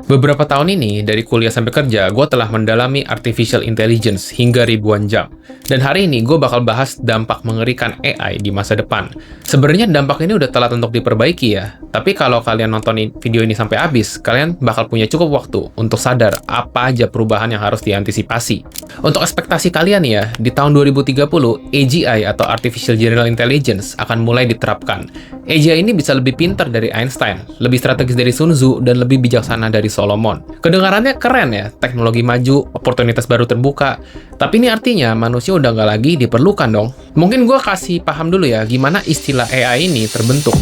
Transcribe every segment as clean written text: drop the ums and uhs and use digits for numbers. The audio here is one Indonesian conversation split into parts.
Beberapa tahun ini, dari kuliah sampai kerja, gue telah mendalami artificial intelligence hingga ribuan jam. Dan hari ini gue bakal bahas dampak mengerikan AI di masa depan. Sebenarnya dampak ini udah telat untuk diperbaiki ya, tapi kalau kalian nonton video ini sampai habis, kalian bakal punya cukup waktu untuk sadar apa aja perubahan yang harus diantisipasi. Untuk ekspektasi kalian ya, di tahun 2030, AGI atau Artificial General Intelligence akan mulai diterapkan. AGI ini bisa lebih pintar dari Einstein, lebih strategis dari Sun Tzu, dan lebih bijaksana dari Solomon. Kedengarannya keren ya, teknologi maju, oportunitas baru terbuka. Tapi ini artinya manusia udah nggak lagi diperlukan dong. Mungkin gue kasih paham dulu ya, gimana istilah AI ini terbentuk.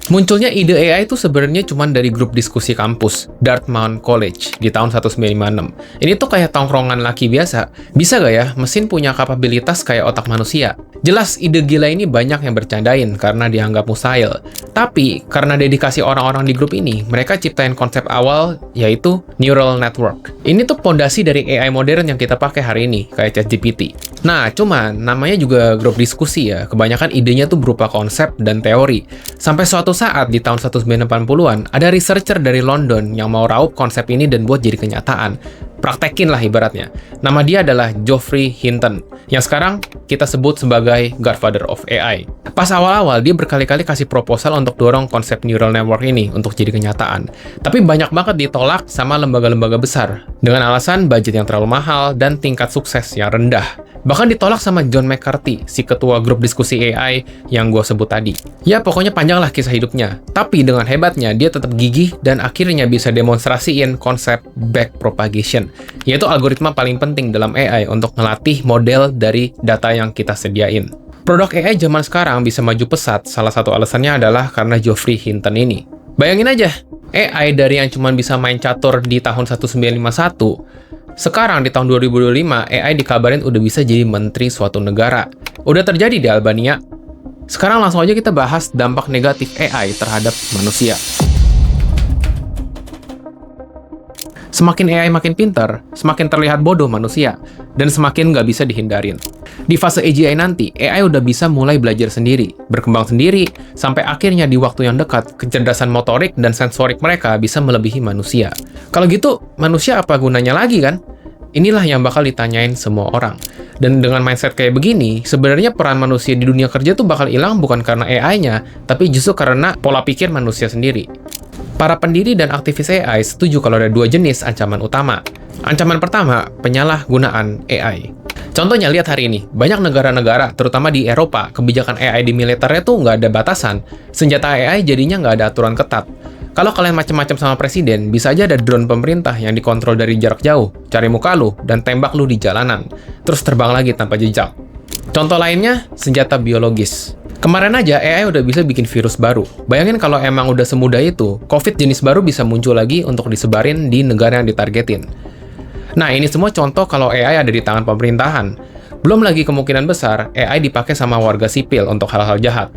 Munculnya ide AI itu sebenarnya cuma dari grup diskusi kampus, Dartmouth College, di tahun 1956. Ini tuh kayak tongkrongan laki biasa. Bisa gak ya, mesin punya kapabilitas kayak otak manusia? Jelas ide gila ini banyak yang bercandain karena dianggap mustahil. Tapi, karena dedikasi orang-orang di grup ini, mereka ciptain konsep awal, yaitu neural network. Ini tuh pondasi dari AI modern yang kita pakai hari ini, kayak ChatGPT. Nah, cuman, namanya juga grup diskusi ya. Kebanyakan idenya tuh berupa konsep dan teori. Sampai suatu saat di tahun 1980-an, ada researcher dari London yang mau raup konsep ini dan buat jadi kenyataan. Praktekin lah ibaratnya. Nama dia adalah Geoffrey Hinton, yang sekarang kita sebut sebagai Godfather of AI. Pas awal-awal, dia berkali-kali kasih proposal untuk dorong konsep neural network ini untuk jadi kenyataan. Tapi banyak banget ditolak sama lembaga-lembaga besar, dengan alasan budget yang terlalu mahal dan tingkat sukses yang rendah. Bahkan ditolak sama John McCarthy, si ketua grup diskusi AI yang gue sebut tadi. Ya, pokoknya panjang lah kisah hidupnya. Tapi dengan hebatnya, dia tetap gigih dan akhirnya bisa demonstrasiin konsep backpropagation, yaitu algoritma paling penting dalam AI untuk ngelatih model dari data yang kita sediain. Produk AI zaman sekarang bisa maju pesat, salah satu alasannya adalah karena Geoffrey Hinton ini. Bayangin aja, AI dari yang cuma bisa main catur di tahun 1951, sekarang di tahun 2025, AI dikabarin udah bisa jadi menteri suatu negara. Udah terjadi di Albania. Sekarang langsung aja kita bahas dampak negatif AI terhadap manusia. Semakin AI makin pintar, semakin terlihat bodoh manusia, dan semakin nggak bisa dihindarin. Di fase AGI nanti, AI udah bisa mulai belajar sendiri, berkembang sendiri, sampai akhirnya di waktu yang dekat, kecerdasan motorik dan sensorik mereka bisa melebihi manusia. Kalau gitu, manusia apa gunanya lagi kan? Inilah yang bakal ditanyain semua orang. Dan dengan mindset kayak begini, sebenarnya peran manusia di dunia kerja tuh bakal hilang bukan karena AI-nya, tapi justru karena pola pikir manusia sendiri. Para pendiri dan aktivis AI setuju kalau ada dua jenis ancaman utama. Ancaman pertama, penyalahgunaan AI. Contohnya lihat hari ini, banyak negara-negara, terutama di Eropa, kebijakan AI di militernya tuh nggak ada batasan. Senjata AI jadinya nggak ada aturan ketat. Kalau kalian macam-macam sama presiden, bisa aja ada drone pemerintah yang dikontrol dari jarak jauh, cari muka lu, dan tembak lu di jalanan. Terus terbang lagi tanpa jejak. Contoh lainnya, senjata biologis. Kemarin aja AI udah bisa bikin virus baru. Bayangin kalau emang udah semudah itu, COVID jenis baru bisa muncul lagi untuk disebarin di negara yang ditargetin. Nah, ini semua contoh kalau AI ada di tangan pemerintahan. Belum lagi kemungkinan besar AI dipakai sama warga sipil untuk hal-hal jahat.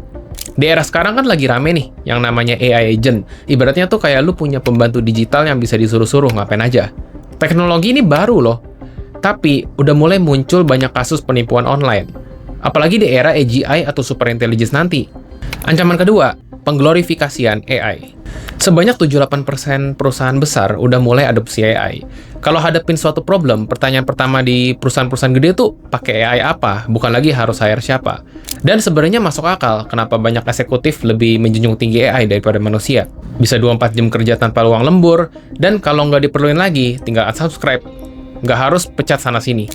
Di era sekarang kan lagi rame nih, yang namanya AI agent. Ibaratnya tuh kayak lu punya pembantu digital yang bisa disuruh-suruh ngapain aja. Teknologi ini baru loh. Tapi, udah mulai muncul banyak kasus penipuan online. Apalagi di era AGI atau super intelligence nanti. Ancaman kedua, pengglorifikasian AI. Sebanyak 78% perusahaan besar udah mulai adopsi AI. Kalau hadapin suatu problem, pertanyaan pertama di perusahaan-perusahaan gede tuh, pakai AI apa? Bukan lagi harus hire siapa. Dan sebenarnya masuk akal kenapa banyak eksekutif lebih menjunjung tinggi AI daripada manusia. Bisa 24 jam kerja tanpa luang lembur, dan kalau nggak diperluin lagi, tinggal unsubscribe. Nggak harus pecat sana-sini.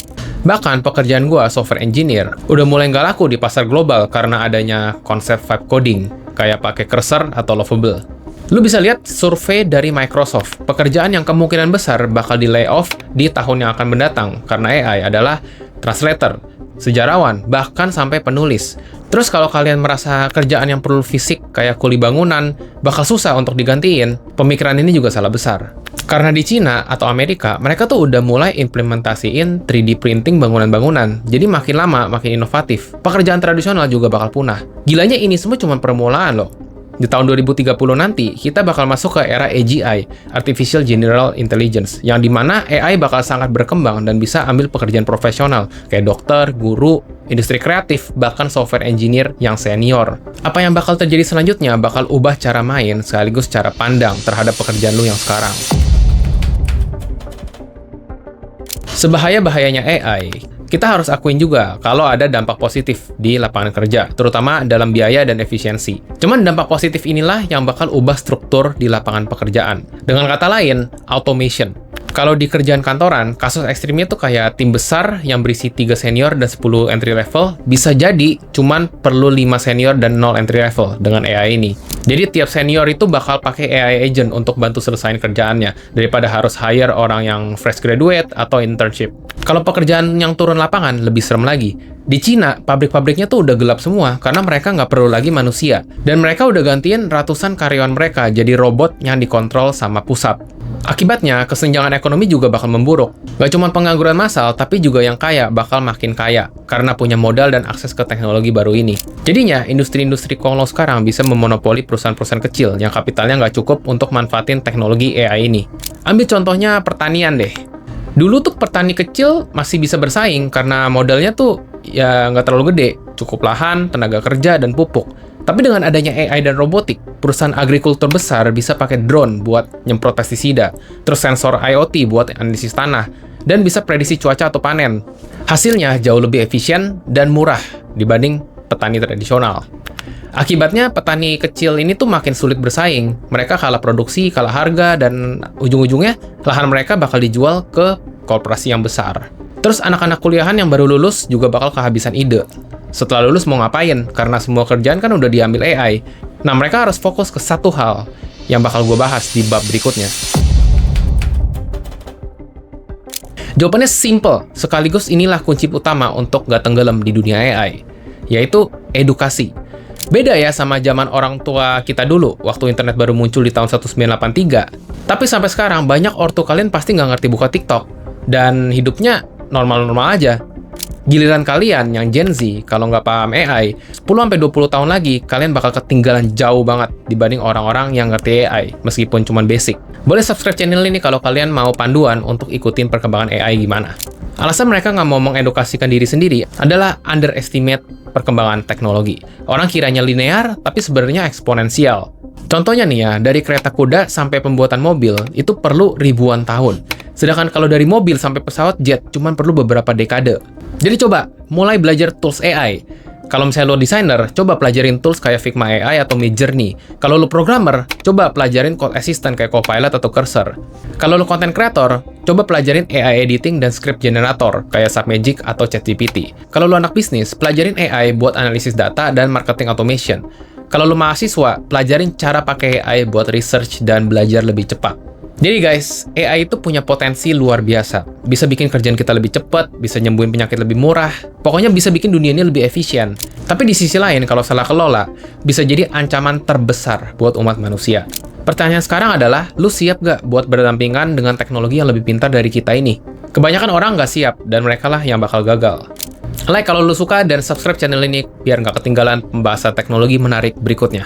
Bahkan pekerjaan gua, software engineer, udah mulai nggak laku di pasar global karena adanya konsep vibe coding, kayak pakai cursor atau Lovable. Lu bisa lihat survei dari Microsoft, pekerjaan yang kemungkinan besar bakal di layoff di tahun yang akan mendatang karena AI adalah translator, sejarawan, bahkan sampai penulis. Terus kalau kalian merasa kerjaan yang perlu fisik kayak kuli bangunan bakal susah untuk digantiin, pemikiran ini juga salah besar. Karena di Cina atau Amerika, mereka tuh udah mulai implementasiin 3D printing bangunan-bangunan. Jadi makin lama, makin inovatif. Pekerjaan tradisional juga bakal punah. Gilanya ini semua cuma permulaan loh. Di tahun 2030 nanti, kita bakal masuk ke era AGI, Artificial General Intelligence, yang dimana AI bakal sangat berkembang dan bisa ambil pekerjaan profesional, kayak dokter, guru, industri kreatif, bahkan software engineer yang senior. Apa yang bakal terjadi selanjutnya bakal ubah cara main sekaligus cara pandang terhadap pekerjaan lu yang sekarang. Sebahaya-bahayanya AI, kita harus akuin juga kalau ada dampak positif di lapangan kerja, terutama dalam biaya dan efisiensi. Cuman dampak positif inilah yang bakal ubah struktur di lapangan pekerjaan. Dengan kata lain, automation. Kalau di kerjaan kantoran, kasus ekstrimnya tuh kayak tim besar yang berisi 3 senior dan 10 entry level, bisa jadi cuman perlu 5 senior dan 0 entry level dengan AI ini. Jadi tiap senior itu bakal pakai AI agent untuk bantu selesaiin kerjaannya, daripada harus hire orang yang fresh graduate atau internship. Kalau pekerjaan yang turun lapangan, lebih serem lagi. Di Cina, pabrik-pabriknya tuh udah gelap semua karena mereka nggak perlu lagi manusia. Dan mereka udah gantiin ratusan karyawan mereka jadi robot yang dikontrol sama pusat. Akibatnya, kesenjangan ekonomi juga bakal memburuk. Gak cuma pengangguran massal, tapi juga yang kaya bakal makin kaya karena punya modal dan akses ke teknologi baru ini. Jadinya, industri-industri konglo sekarang bisa memonopoli perusahaan-perusahaan kecil yang kapitalnya nggak cukup untuk manfaatin teknologi AI ini. Ambil contohnya pertanian deh. Dulu tuh petani kecil masih bisa bersaing karena modalnya tuh ya nggak terlalu gede, cukup lahan, tenaga kerja, dan pupuk. Tapi dengan adanya AI dan robotik, perusahaan agrikultur besar bisa pakai drone buat nyemprot pestisida, terus sensor IoT buat analisis tanah, dan bisa prediksi cuaca atau panen. Hasilnya jauh lebih efisien dan murah dibanding petani tradisional. Akibatnya, petani kecil ini tuh makin sulit bersaing. Mereka kalah produksi, kalah harga, dan ujung-ujungnya lahan mereka bakal dijual ke korporasi yang besar. Terus anak-anak kuliahan yang baru lulus juga bakal kehabisan ide. Setelah lulus mau ngapain? Karena semua kerjaan kan udah diambil AI. Nah, mereka harus fokus ke satu hal yang bakal gue bahas di bab berikutnya. Jawabannya simple, sekaligus inilah kunci utama untuk gak tenggelam di dunia AI, yaitu edukasi. Beda ya sama zaman orang tua kita dulu, waktu internet baru muncul di tahun 1983. Tapi sampai sekarang, banyak ortu kalian pasti nggak ngerti buka TikTok, dan hidupnya normal-normal aja. Giliran kalian yang Gen Z, kalau nggak paham AI, 10-20 tahun lagi, kalian bakal ketinggalan jauh banget dibanding orang-orang yang ngerti AI, meskipun cuma basic. Boleh subscribe channel ini kalau kalian mau panduan untuk ikutin perkembangan AI gimana. Alasan mereka nggak mau mengedukasikan diri sendiri adalah underestimate perkembangan teknologi. Orang kiranya linear, tapi sebenarnya eksponensial. Contohnya nih ya, dari kereta kuda sampai pembuatan mobil, itu perlu ribuan tahun. Sedangkan kalau dari mobil sampai pesawat jet, cuma perlu beberapa dekade. Jadi coba, mulai belajar tools AI. Kalau misalnya lo designer, coba pelajarin tools kayak Figma AI atau Midjourney. Kalau lo programmer, coba pelajarin code assistant kayak Copilot atau Cursor. Kalau lo content creator, coba pelajarin AI editing dan script generator kayak Submagic atau ChatGPT. Kalau lo anak bisnis, pelajarin AI buat analisis data dan marketing automation. Kalau lo mahasiswa, pelajarin cara pakai AI buat research dan belajar lebih cepat. Jadi guys, AI itu punya potensi luar biasa. Bisa bikin kerjaan kita lebih cepat, bisa nyembuhin penyakit lebih murah, pokoknya bisa bikin dunia ini lebih efisien. Tapi di sisi lain, kalau salah kelola, bisa jadi ancaman terbesar buat umat manusia. Pertanyaan sekarang adalah, lu siap gak buat berdampingan dengan teknologi yang lebih pintar dari kita ini? Kebanyakan orang nggak siap, dan mereka lah yang bakal gagal. Like kalau lu suka, dan subscribe channel ini biar nggak ketinggalan pembahasan teknologi menarik berikutnya.